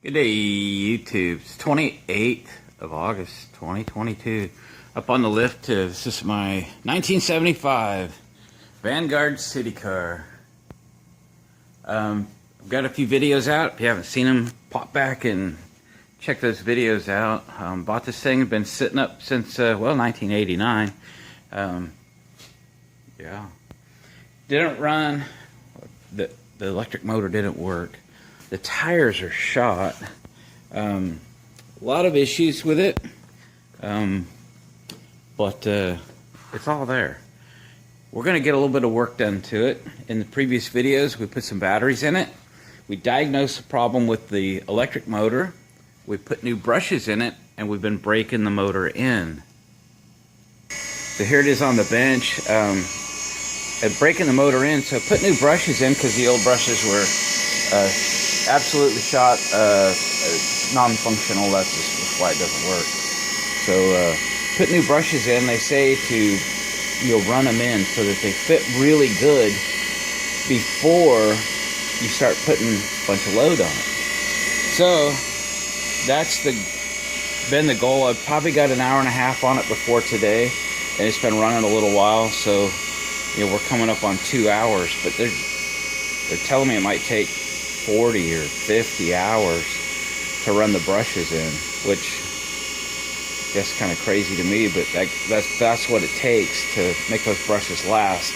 Good day, YouTube. It's 28th of August, 2022. Up on the lift, this is my 1975 Vanguard Citicar. I've got a few videos out. If you haven't seen them, pop back and check those videos out. Bought this thing, been sitting up since, 1989. Yeah. Didn't run. The electric motor didn't work. The tires are shot. A lot of issues with it, but it's all there. We're going to get a little bit of work done to it. In the previous videos, we put some batteries in it. We diagnosed the problem with the electric motor. We put new brushes in it, and we've been breaking the motor in. So here it is on the bench. And breaking the motor in, so I put new brushes in because the old brushes were absolutely shot, non-functional. That's just why it doesn't work. So put new brushes in. They say to run them in so that they fit really good before you start putting a bunch of load on it. So that's been the goal. I've probably got an hour and a half on it before today, and it's been running a little while. So we're coming up on 2 hours, but they're telling me it might take 40 or 50 hours to run the brushes in, which I guess kind of crazy to me, but that's what it takes to make those brushes last.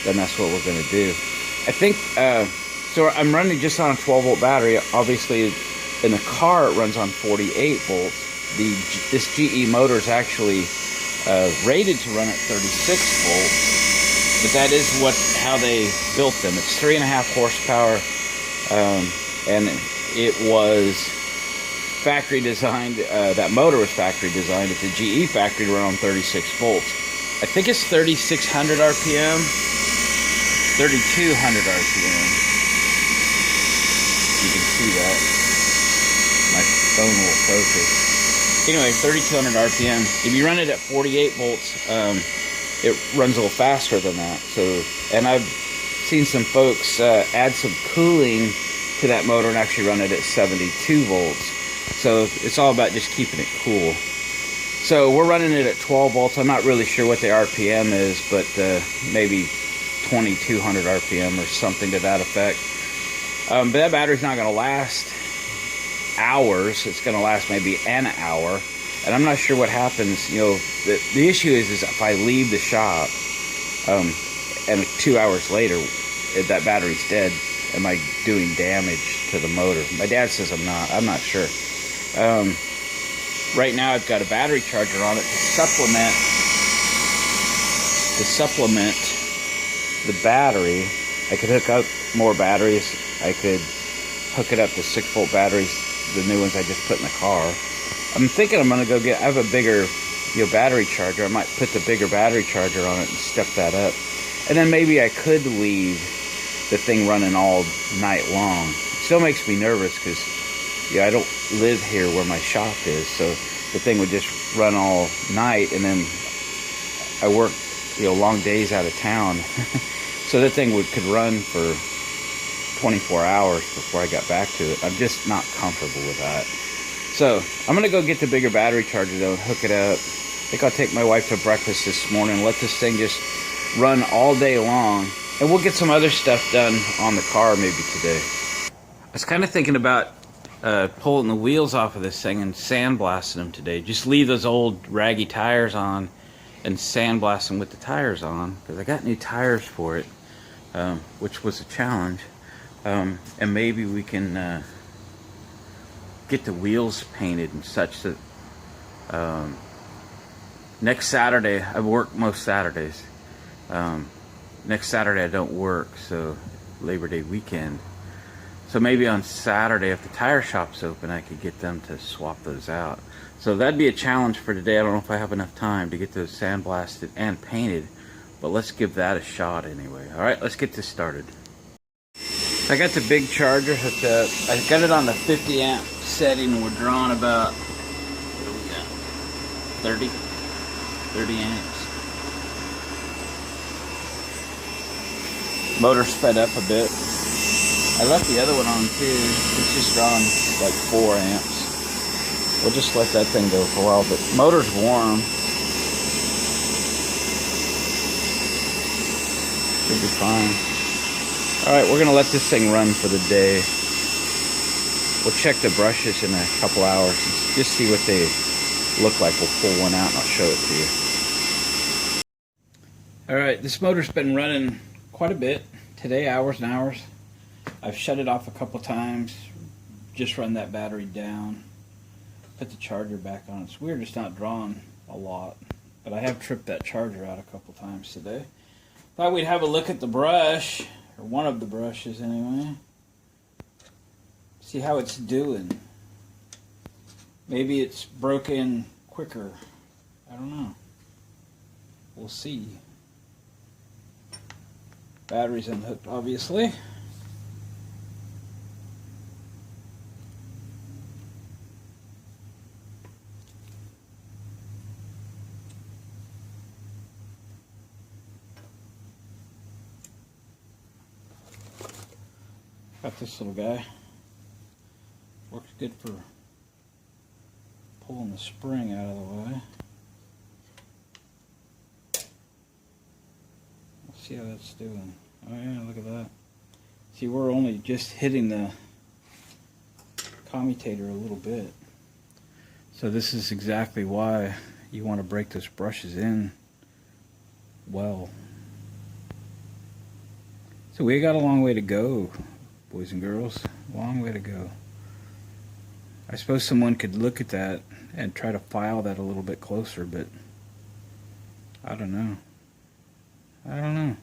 Then that's what we're going to do. I think so. I'm running just on a 12-volt battery. Obviously, in the car it runs on 48 volts. This GE motor is actually rated to run at 36 volts. But that is how they built them. It's 3.5 horsepower, and it was factory designed. That motor was factory designed at the GE factory to run on 36 volts. I think it's 3,600 RPM, 3,200 RPM. You can see that. My phone will focus. Anyway, 3,200 RPM. If you run it at 48 volts, it runs a little faster than that. So, and I've seen some folks add some cooling to that motor and actually run it at 72 volts. So it's all about just keeping it cool. So we're running it at 12 volts. I'm not really sure what the RPM is, but maybe 2,200 RPM or something to that effect. But that battery's not going to last hours. It's going to last maybe an hour. And I'm not sure what happens. The issue is if I leave the shop and 2 hours later that battery's dead, am I doing damage to the motor? My dad says I'm not. I'm not sure. Right now I've got a battery charger on it to supplement the battery. I could hook up more batteries. I could hook it up to 6-volt batteries, the new ones I just put in the car. I'm thinking I'm going to go I have a bigger battery charger. I might put the bigger battery charger on it and step that up. And then maybe I could leave the thing running all night long. It still makes me nervous because I don't live here where my shop is. So the thing would just run all night, and then I work long days out of town. So that thing could run for 24 hours before I got back to it. I'm just not comfortable with that. So I'm going to go get the bigger battery charger though and hook it up. I think I'll take my wife to breakfast this morning and let this thing just run all day long. And we'll get some other stuff done on the car maybe today. I was kind of thinking about pulling the wheels off of this thing and sandblasting them today. Just leave those old raggy tires on and sandblast them with the tires on. Because I got new tires for it, which was a challenge. And maybe we can get the wheels painted and such that next Saturday, I work most Saturdays. Next Saturday I don't work, so Labor Day weekend. So maybe on Saturday, if the tire shop's open, I could get them to swap those out. So that'd be a challenge for today. I don't know if I have enough time to get those sandblasted and painted, but let's give that a shot anyway. All right, let's get this started. I got the big charger hooked up. I got it on the 50 amp setting, and we're drawing about, what do we got? 30 amps. Motor sped up a bit. I left the other one on too. It's just drawing like 4 amps. We'll just let that thing go for a while, but motor's warm. Should be fine. Alright, we're gonna let this thing run for the day. We'll check the brushes in a couple hours and just see what they look like. We'll pull one out and I'll show it to you. Alright, this motor's been running quite a bit today, hours and hours. I've shut it off a couple times, just run that battery down, put the charger back on. It's weird it's not drawing a lot, but I have tripped that charger out a couple times today. Thought we'd have a look at the brush, or one of the brushes anyway. See how it's doing. Maybe it's broken quicker. I don't know. We'll see. Battery's unhooked, obviously. Got this little guy. Works good for pulling the spring out of the way. Let's see how that's doing. Oh yeah, look at that. See, we're only just hitting the commutator a little bit. So this is exactly why you want to break those brushes in well. So we got a long way to go, boys and girls. Long way to go. I suppose someone could look at that and try to file that a little bit closer, but I don't know. I don't know.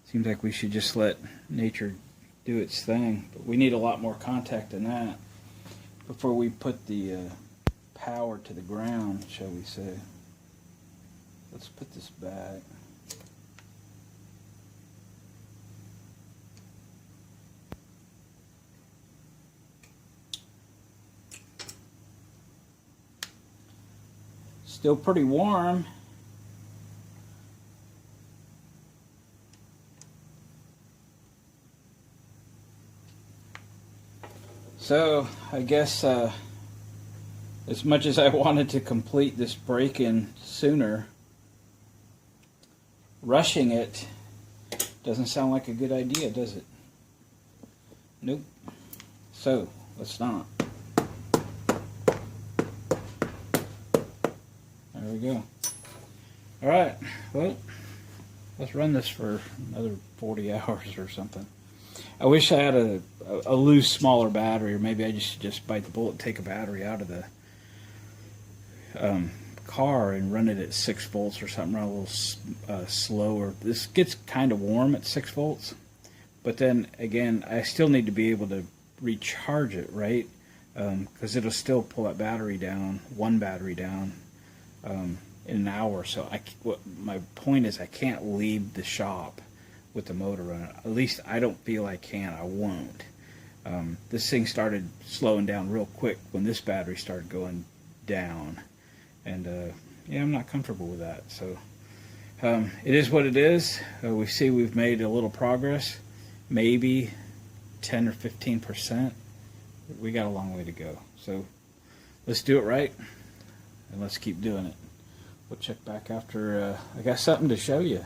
Seems like we should just let nature do its thing, but we need a lot more contact than that before we put the power to the ground, shall we say. Let's put this back. Still pretty warm. So, I guess as much as I wanted to complete this break-in sooner, rushing it doesn't sound like a good idea, does it? Nope. So, let's not. There we go. Alright, well, let's run this for another 40 hours or something. I wish I had a loose, smaller battery, or maybe I just bite the bullet and take a battery out of the car and run it at 6 volts or something, run a little slower. This gets kind of warm at 6 volts, but then again, I still need to be able to recharge it, right? Because it'll still pull that battery down, one battery down, in an hour. So my point is, I can't leave the shop with the motor running. At least I don't feel I can. I won't. This thing started slowing down real quick when this battery started going down, and yeah, I'm not comfortable with that. So it is what it is. We see we've made a little progress, maybe 10 or 15%. We got a long way to go. So let's do it right, and let's keep doing it. We'll check back after I got something to show you.